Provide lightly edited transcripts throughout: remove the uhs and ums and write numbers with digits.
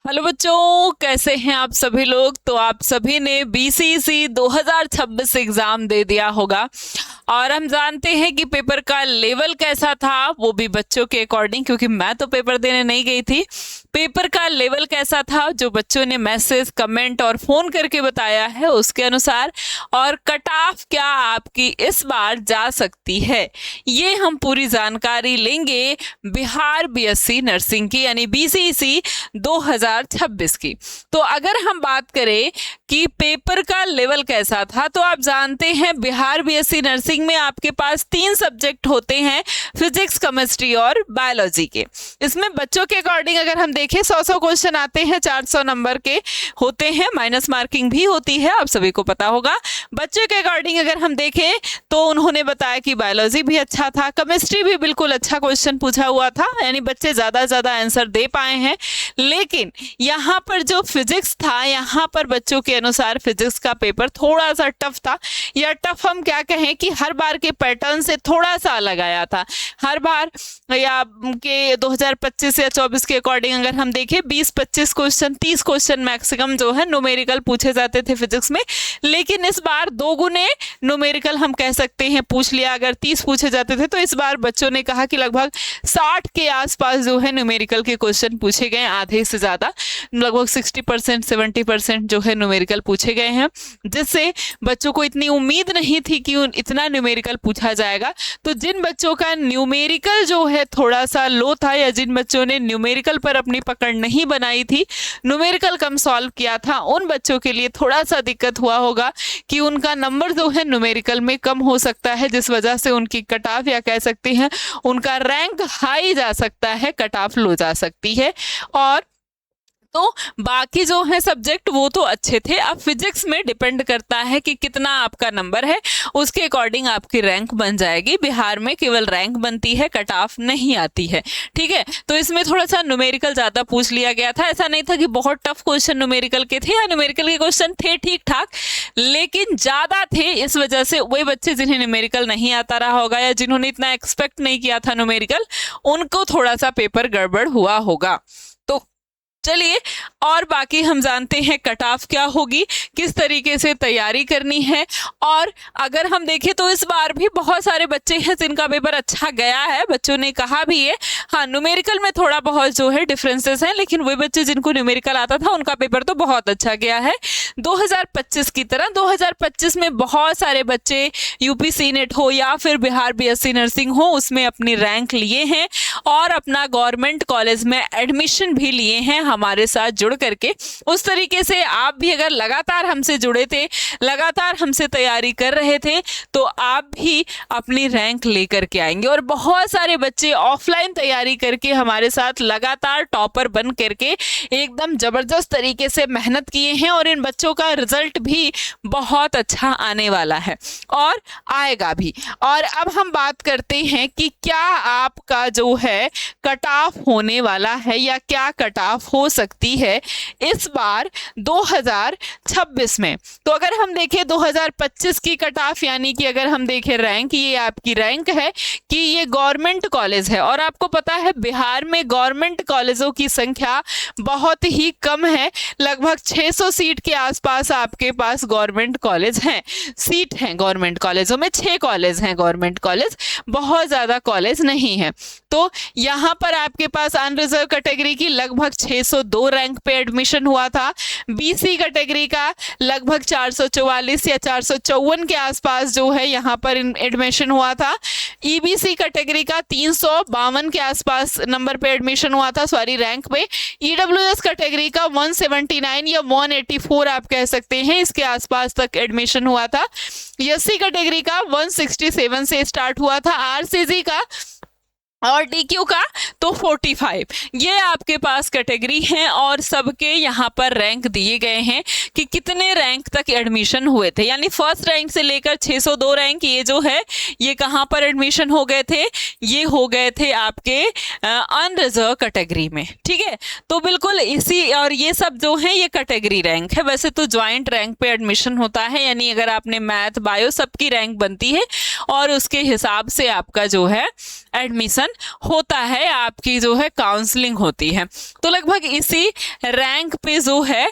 Hello बच्चों, कैसे हैं आप सभी लोग। तो आप सभी ने बीसीसी 2026 एग्जाम दे दिया होगा और हम जानते हैं कि पेपर का लेवल कैसा था, वो भी बच्चों के अकॉर्डिंग, क्योंकि मैं तो पेपर देने नहीं गई थी। पेपर का लेवल कैसा था जो बच्चों ने मैसेज, कमेंट और फोन करके बताया है उसके अनुसार, और कट ऑफ क्या आपकी इस बार जा सकती है, ये हम पूरी जानकारी लेंगे बिहार बीएससी नर्सिंग की यानी बीसीसी 2026 की। तो अगर हम बात करें कि पेपर का लेवल कैसा था, तो आप जानते हैं बिहार बीएससी नर्सिंग में आपके पास 3 सब्जेक्ट होते हैं, फिजिक्स, केमिस्ट्री और बायोलॉजी के। इसमें बच्चों के अकॉर्डिंग अगर हम देखें 100 क्वेश्चन आते हैं, 400 नंबर के होते हैं, माइनस मार्किंग भी होती है, आप सभी को पता होगा। बच्चों के अकॉर्डिंग अगर हम देखें तो उन्होंने बताया कि बायोलॉजी भी अच्छा था, केमिस्ट्री भी बिल्कुल अच्छा क्वेश्चन पूछा हुआ था, यानी बच्चे ज्यादा आंसर दे पाए हैं। लेकिन यहाँ पर जो फिजिक्स था, यहाँ पर बच्चों के अनुसार फिजिक्स का पेपर थोड़ा सा टफ था, या टफ हम क्या कहें कि हर बार के पैटर्न से थोड़ा सा अलग आया था। हर बार या के 2025 या 24 के अकॉर्डिंग अगर हम देखें 20-25 क्वेश्चन, 30 क्वेश्चन मैक्सिमम जो है न्यूमेरिकल पूछे जाते थे फिजिक्स में, लेकिन इस बार 2 गुने न्यूमेरिकल हम कह सकते हैं पूछ लिया। अगर 30 पूछे जाते थे तो इस बार बच्चों ने कहा कि लगभग 60 के आसपास जो है न्यूमेरिकल के क्वेश्चन पूछे गए, आधे से ज्यादा, लगभग 60% 70% जो है न्यूमेरिकल पूछे गए हैं, जिससे बच्चों को इतनी उम्मीद नहीं थी कि इतना न्यूमेरिकल पूछा जाएगा। तो जिन बच्चों का न्यूमेरिकल जो है थोड़ा सा लो था, या जिन बच्चों ने न्यूमेरिकल पर अपनी पकड़ नहीं बनाई थी, न्यूमेरिकल कम सॉल्व किया था, उन बच्चों के लिए थोड़ा सा दिक्कत हुआ होगा कि उनका नंबर जो है न्यूमेरिकल में कम हो सकता है, जिस वजह से उनकी कट ऑफ, या कह सकते हैं उनका रैंक हाई जा सकता है, कट ऑफ लो जा सकती है। और तो बाकी जो है सब्जेक्ट वो तो अच्छे थे। अब फिजिक्स में डिपेंड करता है कि कितना आपका नंबर है, उसके अकॉर्डिंग आपकी रैंक बन जाएगी। बिहार में केवल रैंक बनती है, कट ऑफ नहीं आती है, ठीक है। तो इसमें थोड़ा सा न्यूमेरिकल ज्यादा पूछ लिया गया था। ऐसा नहीं था कि बहुत टफ क्वेश्चन न्यूमेरिकल के थे, या न्यूमेरिकल के क्वेश्चन थे ठीक ठाक, लेकिन ज्यादा थे। इस वजह से वही बच्चे जिन्हें न्यूमेरिकल नहीं आता रहा होगा, या जिन्होंने इतना एक्सपेक्ट नहीं किया था न्यूमेरिकल, उनको थोड़ा सा पेपर गड़बड़ हुआ होगा। तो चलिए, और बाकी हम जानते हैं कट ऑफ क्या होगी, किस तरीके से तैयारी करनी है। और अगर हम देखें तो इस बार भी बहुत सारे बच्चे हैं जिनका पेपर अच्छा गया है, बच्चों ने कहा भी है। हाँ, न्यूमेरिकल में थोड़ा बहुत जो है डिफरेंसेस हैं, लेकिन वे बच्चे जिनको न्यूमेरिकल आता था उनका पेपर तो बहुत अच्छा गया है। 2025 की तरह 2025 में बहुत सारे बच्चे यूपी सीनेट हो या फिर बिहार बीएससी नर्सिंग हो, उसमें अपनी रैंक लिए हैं और अपना गवर्नमेंट कॉलेज में एडमिशन भी लिए हैं हमारे साथ जुड़ करके। उस तरीके से आप भी अगर लगातार हमसे जुड़े थे, लगातार हमसे तैयारी कर रहे थे, तो आप भी अपनी रैंक लेकर के आएंगे। और बहुत सारे बच्चे ऑफलाइन तैयारी करके हमारे साथ लगातार टॉपर बन करके एकदम जबरदस्त तरीके से मेहनत किए हैं, और इन बच्चों का रिजल्ट भी बहुत अच्छा आने वाला है और आएगा भी। और अब हम बात करते हैं कि क्या आपका जो है कट ऑफ होने वाला है, या क्या कट ऑफ हो सकती है इस बार 2026 में। तो अगर हम देखें 2025 की कट ऑफ, यानी कि अगर हम देखें रैंक, ये आपकी रैंक है कि ये गवर्नमेंट कॉलेज है, और आपको पता है बिहार में गवर्नमेंट कॉलेजों की संख्या बहुत ही कम है, लगभग 600 सीट के आसपास आपके पास गवर्नमेंट कॉलेज हैं, सीट हैं गवर्नमेंट कॉलेजों में। 6 कॉलेज हैं गवर्नमेंट कॉलेज, बहुत ज्यादा कॉलेज नहीं है। तो यहाँ पर आपके पास अनरिजर्व कैटेगरी की लगभग 602 रैंक पे एडमिशन हुआ था, बीसी कैटेगरी का लगभग 444 या 454 के आसपास जो है यहाँ पर एडमिशन हुआ था, ईबीसी कैटेगरी का 352 के आसपास नंबर पे एडमिशन हुआ था, सॉरी रैंक पे। ईडब्ल्यूएस कैटेगरी का 179 या 184 आप कह सकते हैं, इसके आसपास तक एडमिशन हुआ था। एससी कैटेगरी का 167 से स्टार्ट हुआ था, आरसीजी का और डीक्यू का तो 45। ये आपके पास कैटेगरी हैं, और सबके यहाँ पर रैंक दिए गए हैं कि कितने रैंक तक एडमिशन हुए थे, यानी फर्स्ट रैंक से लेकर 602 रैंक ये जो है ये कहाँ पर एडमिशन हो गए थे, ये हो गए थे आपके अनरिजर्व कैटेगरी में, ठीक है। तो बिल्कुल इसी, और ये सब जो है ये कैटेगरी रैंक है। वैसे तो ज्वाइंट रैंक पे एडमिशन होता है, यानी अगर आपने मैथ, बायो, सबकी रैंक बनती है और उसके हिसाब से आपका जो है एडमिशन होता है, आपकी जो है काउंसलिंग होती है। तो लगभग इसी रैंक पे जो है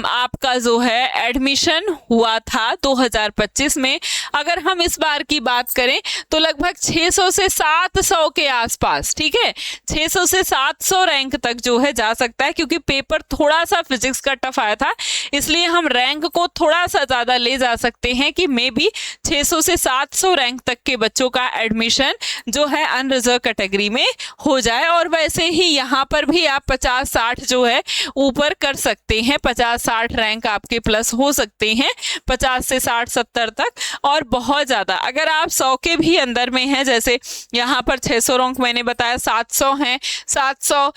आपका जो है एडमिशन हुआ था 2025 में। अगर हम इस बार की बात करें तो लगभग 600 से 700 के आसपास, ठीक है, 600 से 700 रैंक तक जो है जा सकता है, क्योंकि पेपर थोड़ा सा फिजिक्स का टफ आया था, इसलिए हम रैंक को थोड़ा सा ज्यादा ले जा सकते हैं कि मे बी 600 से 700 रैंक तक के बच्चों का एडमिशन जो है अनरिजर्व कैटेगरी में हो जाए। और वैसे ही यहाँ पर भी आप 50-60 जो है ऊपर कर सकते हैं, 50-60 रैंक आपके प्लस हो सकते हैं, 50 से 60-70 तक। और बहुत ज़्यादा अगर आप 100 के भी अंदर में हैं, जैसे यहाँ पर 600 रैंक मैंने बताया, 700 हैं, 700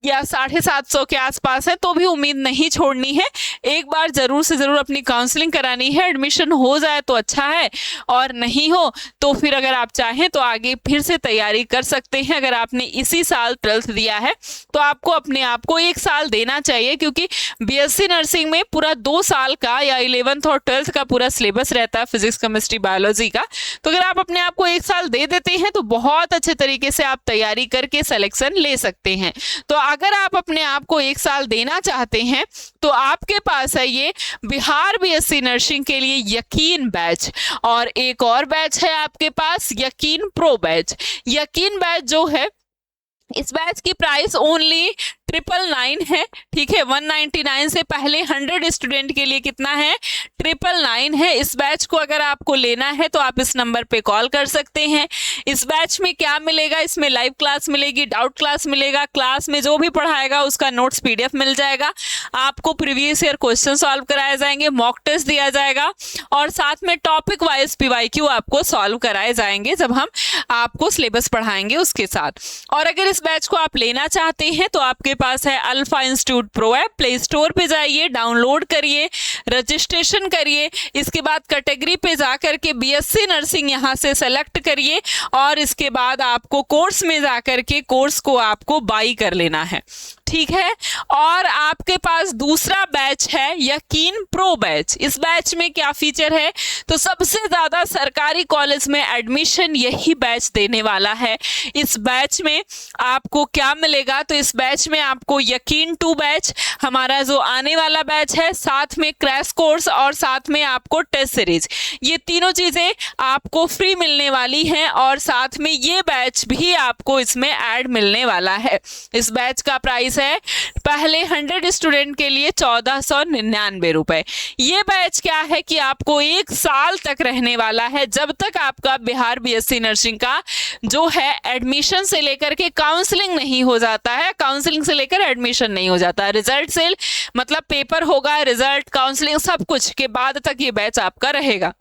या 750 के आसपास है, तो भी उम्मीद नहीं छोड़नी है। एक बार जरूर से जरूर अपनी काउंसलिंग करानी है। एडमिशन हो जाए तो अच्छा है, और नहीं हो तो फिर अगर आप चाहें तो आगे फिर से तैयारी कर सकते हैं। अगर आपने इसी साल 12th दिया है तो आपको अपने आप को 1 साल देना चाहिए, क्योंकि बीएससी नर्सिंग में पूरा 2 साल का या 11th और 12th का पूरा सिलेबस रहता है फिजिक्स, केमिस्ट्री, बायोलॉजी का। तो अगर आप अपने आप को 1 साल दे देते हैं तो बहुत अच्छे तरीके से आप तैयारी करके सिलेक्शन ले सकते हैं। तो अगर आप अपने आप को 1 साल देना चाहते हैं तो आपके पास है ये बिहार बीएससी नर्सिंग के लिए यकीन बैच, और एक और बैच है आपके पास यकीन प्रो बैच। यकीन बैच जो है, इस बैच की प्राइस ओनली 999 है, ठीक है, 199 से पहले 100 स्टूडेंट के लिए कितना है, 999 है। इस बैच को अगर आपको लेना है तो आप इस नंबर पे कॉल कर सकते हैं। इस बैच में क्या मिलेगा, इसमें लाइव क्लास मिलेगी, डाउट क्लास मिलेगा, क्लास में जो भी पढ़ाएगा उसका नोट्स पीडीएफ मिल जाएगा, आपको प्रीवियस ईयर क्वेश्चन सॉल्व कराए जाएंगे, मॉक टेस्ट दिया जाएगा, और साथ में टॉपिक वाइज पीवाईक्यू आपको सॉल्व कराए जाएंगे जब हम आपको सिलेबस पढ़ाएंगे उसके साथ। और अगर इस बैच को आप लेना चाहते हैं तो आपके पास है alpha institute pro app, play store पे जाइए, डाउनलोड करिए, रजिस्ट्रेशन करिए, इसके बाद कैटेगरी पे जाकर के बीएससी नर्सिंग यहां से सेलेक्ट करिए, और इसके बाद आपको कोर्स में जाकर के कोर्स को आपको बाई कर लेना है, ठीक है। और आपके पास दूसरा बैच है यकीन प्रो बैच। इस बैच में क्या फीचर है, तो सबसे ज्यादा सरकारी कॉलेज में एडमिशन यही बैच देने वाला है। इस बैच में आपको क्या मिलेगा, तो इस बैच में आपको यकीन 2 बैच, हमारा जो आने वाला बैच है, साथ में क्रैश कोर्स और साथ में आपको टेस्ट सीरीज, ये तीनों चीजें आपको फ्री मिलने वाली हैं, और साथ में ये बैच भी आपको इसमें ऐड मिलने वाला है। इस बैच का प्राइस है पहले 100 स्टूडेंट के लिए 1499 रुपए। ये बैच क्या है कि आपको 1 साल तक रहने वाला है, जब तक आपका बिहार बीएससी नर्सिंग का जो है एडमिशन से लेकर के काउंसलिंग नहीं हो जाता है, काउंसलिंग से लेकर एडमिशन नहीं हो जाता है, रिजल्ट से मतलब पेपर होगा, रिजल्ट, काउंसलिंग सब कुछ के बाद तक ये बैच आपका रहेगा।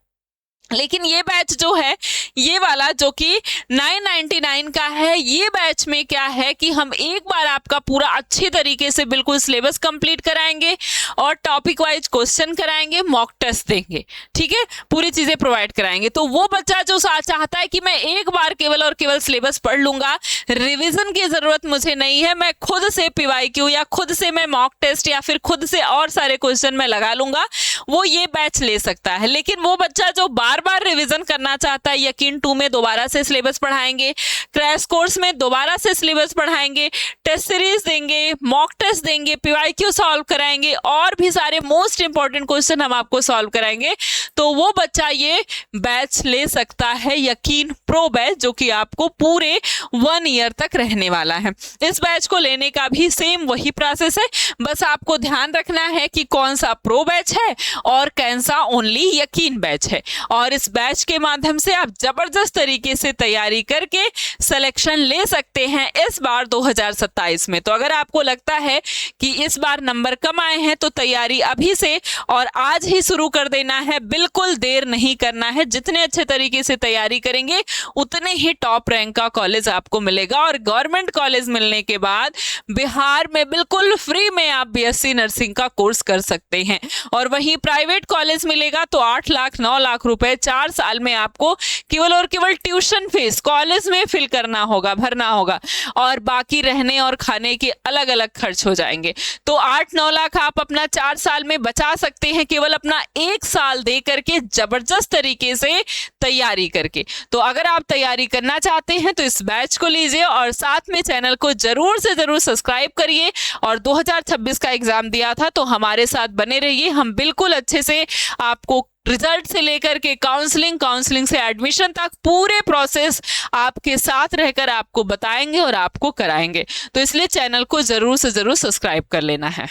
लेकिन ये बैच जो है, ये वाला जो कि 999 का है, ये बैच में क्या है कि हम एक बार आपका पूरा अच्छी तरीके से बिल्कुल सिलेबस कंप्लीट कराएंगे और टॉपिक वाइज क्वेश्चन कराएंगे, मॉक टेस्ट देंगे, ठीक है, पूरी चीजें प्रोवाइड कराएंगे। तो वो बच्चा जो चाहता है कि मैं एक बार केवल और केवल सिलेबस पढ़ लूंगा, रिविजन की जरूरत मुझे नहीं है, मैं खुद से पीवाईक्यू या खुद से मैं मॉक टेस्ट या फिर खुद से और सारे क्वेश्चन मैं लगा लूंगा, वो ये बैच ले सकता है। लेकिन वो बच्चा जो बार रिवीजन करना चाहता है, यकीन 2 में दोबारा से सिलेबस पढ़ाएंगे, क्रैश कोर्स में दोबारा से सिलेबस पढ़ाएंगे, टेस्ट सीरीज देंगे, मॉक टेस्ट देंगे, पीवाईक्यू सॉल्व कराएंगे, और भी सारे मोस्ट इंपॉर्टेंट क्वेश्चन हम आपको सॉल्व कराएंगे, तो वो बच्चा ये बैच ले सकता है, यकीन प्रो बैच, जो कि आपको पूरे 1 ईयर तक रहने वाला है। इस बैच को लेने का भी सेम वही प्रोसेस है, बस आपको ध्यान रखना है कि कौन सा प्रो बैच है और कौन सा ओनली यकीन बैच है। और इस बैच के माध्यम से आप जबरदस्त तरीके से तैयारी करके सिलेक्शन ले सकते हैं इस बार 2027 में। तो अगर आपको लगता है कि इस बार नंबर कम आए हैं तो तैयारी अभी से और आज ही शुरू कर देना है, बिल्कुल देर नहीं करना है। जितने अच्छे तरीके से तैयारी करेंगे उतने ही टॉप रैंक का कॉलेज आपको मिलेगा, और गवर्नमेंट कॉलेज मिलने के बाद बिहार में बिल्कुल फ्री में आप बीएससी नर्सिंग का कोर्स कर सकते हैं। और वहीं प्राइवेट कॉलेज मिलेगा तो 8 लाख 9 लाख रुपए 4 साल में आपको केवल और केवल ट्यूशन फीस कॉलेज में फिल करना होगा, भरना होगा, और बाकी रहने और खाने के अलग अलग खर्च हो जाएंगे। तो 8-9 लाख आप अपना 4 साल में बचा सकते हैं केवल अपना 1 साल दे करके, जबरदस्त तरीके से तैयारी करके। तो अगर आप तैयारी करना चाहते हैं तो इस बैच को लीजिए और साथ में चैनल को जरूर से जरूर सब्सक्राइब करिए। और 2026 का एग्जाम दिया था तो हमारे साथ बने रहिए, हम बिल्कुल अच्छे से आपको रिजल्ट से लेकर के काउंसलिंग से एडमिशन तक पूरे प्रोसेस आपके साथ रहकर आपको बताएंगे और आपको कराएंगे। तो इसलिए चैनल को जरूर से जरूर सब्सक्राइब कर लेना है।